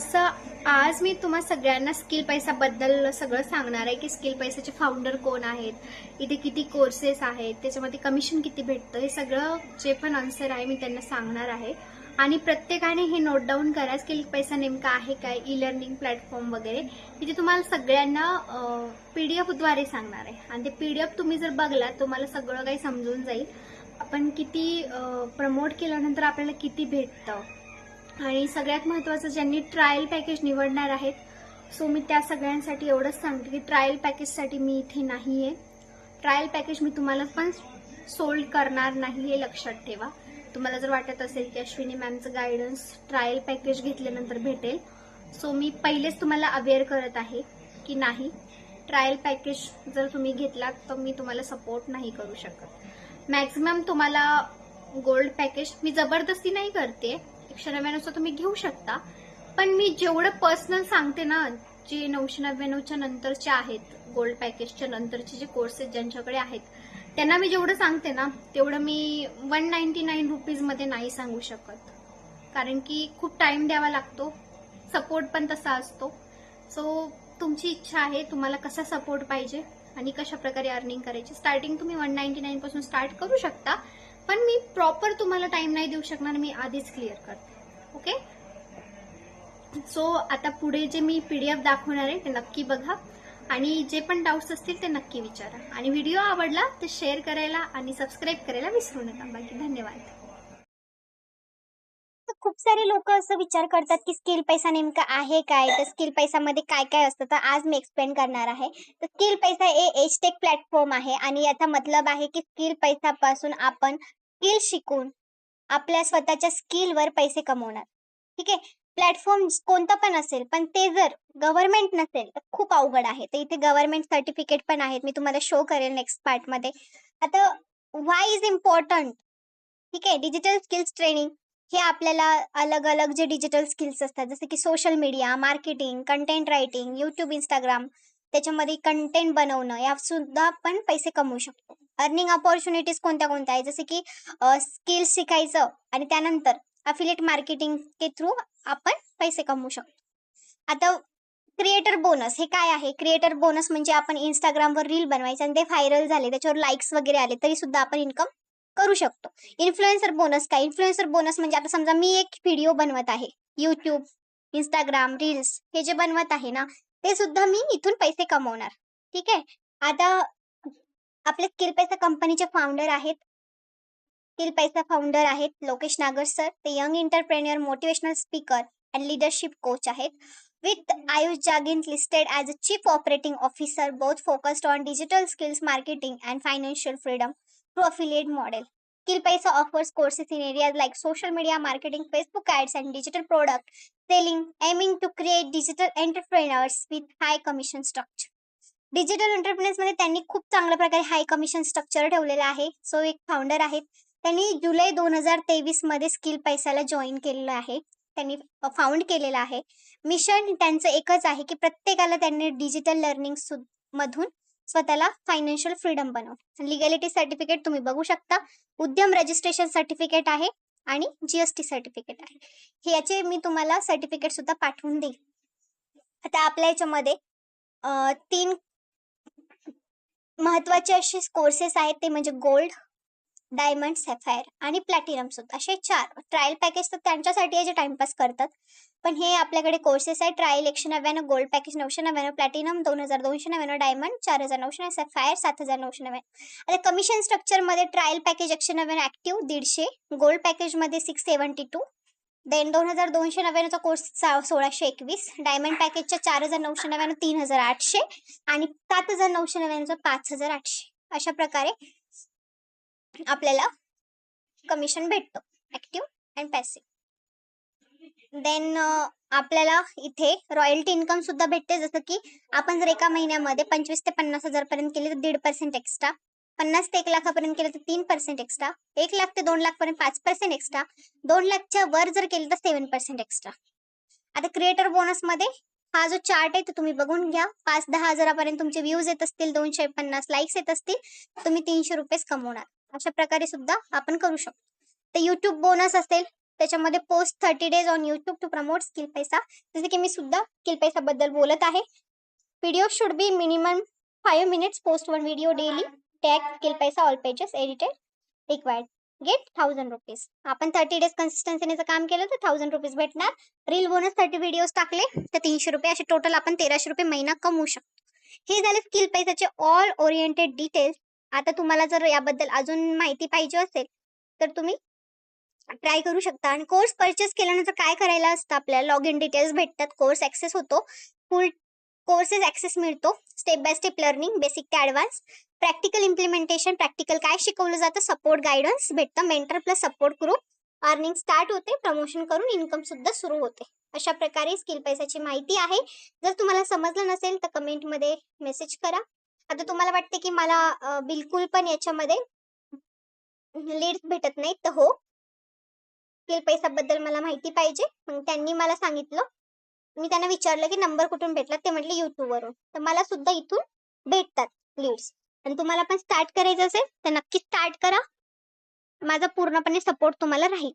असं आज मी तुम्हा सगळ्यांना स्किल पैसाबद्दल सगळं सांगणार आहे की स्किल पैसाचे फाउंडर कोण आहेत, इथे किती कोर्सेस आहेत, त्याच्यामध्ये कमिशन किती भेटतं, हे सगळं जे पण आन्सर आहे मी त्यांना सांगणार आहे. आणि प्रत्येकाने हे नोट डाऊन करा, स्किल पैसा नेमका आहे काय, ई लर्निंग प्लॅटफॉर्म वगैरे. तिथे तुम्हाला सगळ्यांना PDF द्वारे सांगणार आहे आणि ते PDF तुम्ही जर बघलात तुम्हाला सगळं काही समजून जाईल. आपण किती प्रमोट केल्यानंतर आपल्याला किती भेटतं. आणि सगळ्यात महत्त्वाचं, ज्यांनी ट्रायल पॅकेज निवडणार आहेत, सो मी त्या सगळ्यांसाठी एवढंच सांगते की ट्रायल पॅकेजसाठी मी इथे नाही आहे. ट्रायल पॅकेज मी तुम्हाला पण सोल्ड करणार नाही, हे लक्षात ठेवा. तुम्हाला जर वाटत असेल की अश्विनी मॅमचं गायडन्स ट्रायल पॅकेज घेतल्यानंतर भेटेल, सो मी पहिलेच तुम्हाला अवेअर करत आहे की नाही, ट्रायल पॅकेज जर तुम्ही घेतलात तर मी तुम्हाला सपोर्ट नाही करू शकत. मॅक्झिमम तुम्हाला गोल्ड पॅकेज मी जबरदस्ती नाही करते, 199चं तुम्ही घेऊ शकता, पण मी जेवढं पर्सनल सांगते ना, जे 999च्या नंतरचे आहेत, गोल्ड पॅकेजच्या नंतरचे जे कोर्सेस ज्यांच्याकडे आहेत, त्यांना मी जेवढं सांगते ना तेवढं मी 199 रुपीजमध्ये नाही सांगू शकत, कारण की खूप टाइम द्यावा लागतो, सपोर्ट पण तसा असतो. सो तुमची इच्छा आहे, तुम्हाला कसा सपोर्ट पाहिजे आणि कशा प्रकारे अर्निंग करायची. स्टार्टिंग तुम्ही 199 पासून स्टार्ट करू शकता, पण मी प्रॉपर तुम्हाला टाइम नाही देऊ शकणार, मी आधीच क्लिअर करते. ओके, सो आता पुढे जे मी PDF दाखवणार आहे ते नक्की बघा आणि जे पण डाऊट्स असतील ते नक्की विचारा. आणि व्हिडिओ आवडला तर शेअर करायला आणि सबस्क्राईब करायला विसरू नका. बाकी धन्यवाद. खूप सारे लोक असं विचार करतात की स्किल पैसा नेमका आहे काय, तर स्किल पैसामध्ये काय काय असतं, तर आज मी एक्सप्लेन करणार आहे. तर स्किल पैसा हे एजटेक प्लॅटफॉर्म आहे आणि याचा मतलब आहे की स्किल पैसापासून आपण स्किल शिकून आपल्या स्वतःच्या स्किलवर पैसे कमवणार. ठीक आहे. प्लॅटफॉर्म कोणता पण असेल, पण ते जर गव्हर्नमेंट नसेल तर खूप अवघड आहे. तर इथे गव्हर्नमेंट सर्टिफिकेट पण आहेत, मी तुम्हाला शो करेल नेक्स्ट पार्टमध्ये. आता व्हाय इज इम्पॉर्टंट, ठीक आहे. डिजिटल स्किल्स ट्रेनिंग हे आपल्याला अलग अलग जे डिजिटल स्किल्स असतात, जसे की social media marketing, content writing, YouTube, Instagram, त्याच्यामध्ये कंटेंट बनवणं, या सुद्धा आपण पैसे कमवू शकतो. अर्निंग अपॉर्च्युनिटीज कोणत्या कोणत्या आहेत, जसे की स्किल्स शिकायचं आणि त्यानंतर अफिलिएट मार्केटिंग के थ्रू आपण पैसे कमवू शकतो. आता क्रिएटर बोनस हे काय आहे? क्रिएटर बोनस म्हणजे आपण इंस्टाग्रामवर रील बनवायचे आणि ते व्हायरल झाले, त्याच्यावर लाईक्स वगैरे आले, तरी सुद्धा आपण इन्कम करू शकतो. इन्फ्लुएन्सर बोनस काय? इन्फ्लुएन्सर बोनस म्हणजे आता समजा मी एक व्हिडिओ बनवत आहे, YouTube, Instagram, रील्स हे जे बनवत आहे ना, ते सुद्धा मी इथून पैसे कमवणार. ठीक आहे. आता आपले स्किल पैसा कंपनीचे फाउंडर आहेत. स्किल पैसा फाउंडर आहेत लोकेश नागर सर. ते young entrepreneur, motivational speaker and leadership coach आहेत. With Ayush Jagin listed as a Chief Operating Officer, both focused on digital skills, marketing, and financial freedom through affiliate model. Skill Paisa offers courses in areas like social media marketing, Facebook ads, and digital product selling, aiming to create digital entrepreneurs with high commission structure. Digital एंटरप्रेन्योर्समध्ये त्यांनी खूप चांगल्या प्रकारे हाय commission structure ठेवलेलं आहे. So एक founder आहेत. त्यांनी जुलै 2023 मध्ये स्किल पैसाला जॉईन केलेलं आहे. त्यांनी फाउंड केलेलं आहे. मिशन त्यांचं एकच आहे की प्रत्येकाला त्यांनी डिजिटल लर्निंग मधून स्वतःला फायनान्शियल फ्रीडम बनव. लिगॅलिटी सर्टिफिकेट तुम्ही बघू शकता. उद्यम रजिस्ट्रेशन सर्टिफिकेट आहे आणि GST सर्टिफिकेट आहे. हे याचे मी तुम्हाला सर्टिफिकेट सुद्धा पाठवून देईल. आता आपल्या याच्यामध्ये 3 महत्त्वाचे असे कोर्सेस आहेत, ते म्हणजे गोल्ड, डायमंड, सॅफायर आणि प्लॅटिनम सुद्धा. असे 4 ट्रायल पॅकेज तर त्यांच्यासाठी आहे जे टाइमपास करतात, पण हे आपल्याकडे कोर्सेस आहे. Trial 199, gold package 999, platinum 2299, diamond 4999, sapphire 7999. आता कमिशन स्ट्रक्चरमध्ये ट्रायल पॅकेज 199 ऍक्टिव्ह 150, गोल्ड पॅकेजमध्ये 672, देन 2299चा कोर्स 1621, डायमंड पॅकेजच्या 4999 3800 आणि 7999चा 5800. अशा प्रकारे आपल्याला कमिशन भेटतो, ऍक्टिव्ह अँड पॅसिव्ह. देन आपल्याला इथे रॉयल्टी इन्कम सुद्धा भेटते. जसं की आपण जर एका महिन्यामध्ये 25 ते 50 हजार पर्यंत केले तर 1.5% एक्स्ट्रा, 50 ते 1 लाखापर्यंत केलं तर 3% एक्स्ट्रा, 1 लाख ते 2 लाख पर्यंत 5% एक्स्ट्रा, 2 लाखच्या वर जर केलं तर 7% एक्स्ट्रा. आता क्रिएटर बोनस मध्ये हा जो चार्ट आहे तो तुम्ही बघून घ्या. 5-10 हजारापर्यंत तुमचे व्ह्यूज येत असतील, 250 लाईक्स येत असतील, तुम्ही 300 रुपये कमवणार. अशा प्रकारे सुद्धा आपण करू शकतो. तर युट्यूब बोनस असेल त्याच्यामध्ये post 30 days on YouTube to promote skill पैसा. जसे की मी सुद्धा स्किल पैसा बद्दल बोलत आहे. Video should be minimum 5 minutes. Post one video daily. Tag skill Paisa all pages edited required. Get 1000 rupees. आपण 30 डेज कन्सिस्टन्सीचं काम केलं तर 1000 रुपीज भेटणार. रील बोनस 30 व्हिडिओज टाकले तर 300 रुपये. असे टोटल आपण 1300 रुपये महिना कमवू शकतो. हे झाले स्किल पैसाचे ऑल ओरिएंटेड डिटेल्स. आता तुम्हाला जर याबद्दल अजून माहिती पाहिजे असेल तर तुम्ही ट्राय करू शकता. आणि कोर्स परचेस केल्यानंतर काय करायला असतं, आपल्याला लॉग इन डिटेल्स भेटतात, कोर्स ऍक्सेस होतो, फुल कोर्सेस ऍक्सेस मिळतो, step by step learning basic ते ॲडव्हान्स, प्रॅक्टिकल इम्प्लिमेंटेशन, प्रॅक्टिकल काय शिकवलं जातं, सपोर्ट गायडन्स भेटतं, mentor plus support group, earning start होते, प्रमोशन करून इन्कम सुद्धा सुरू होते. अशा प्रकारे स्किल पैसाची माहिती आहे. जर तुम्हाला समजलं नसेल तर कमेंटमध्ये मेसेज करा. आता तुम्हाला वाटते की मला बिलकुल पण याच्यामध्ये लीड्स भेटत नाहीत, तर हो, स्किल पैसाबद्दल मला माहिती पाहिजे. मग त्यांनी मला सांगितलं, मी त्यांना विचारलं की नंबर कुठून भेटला, ते म्हटले युट्यूबवरून. तर मला सुद्धा इथून भेटतात लीड्स. आणि तुम्हाला पण स्टार्ट करायचं असेल तर नक्की स्टार्ट करा. माझा पूर्णपणे सपोर्ट तुम्हाला राहील.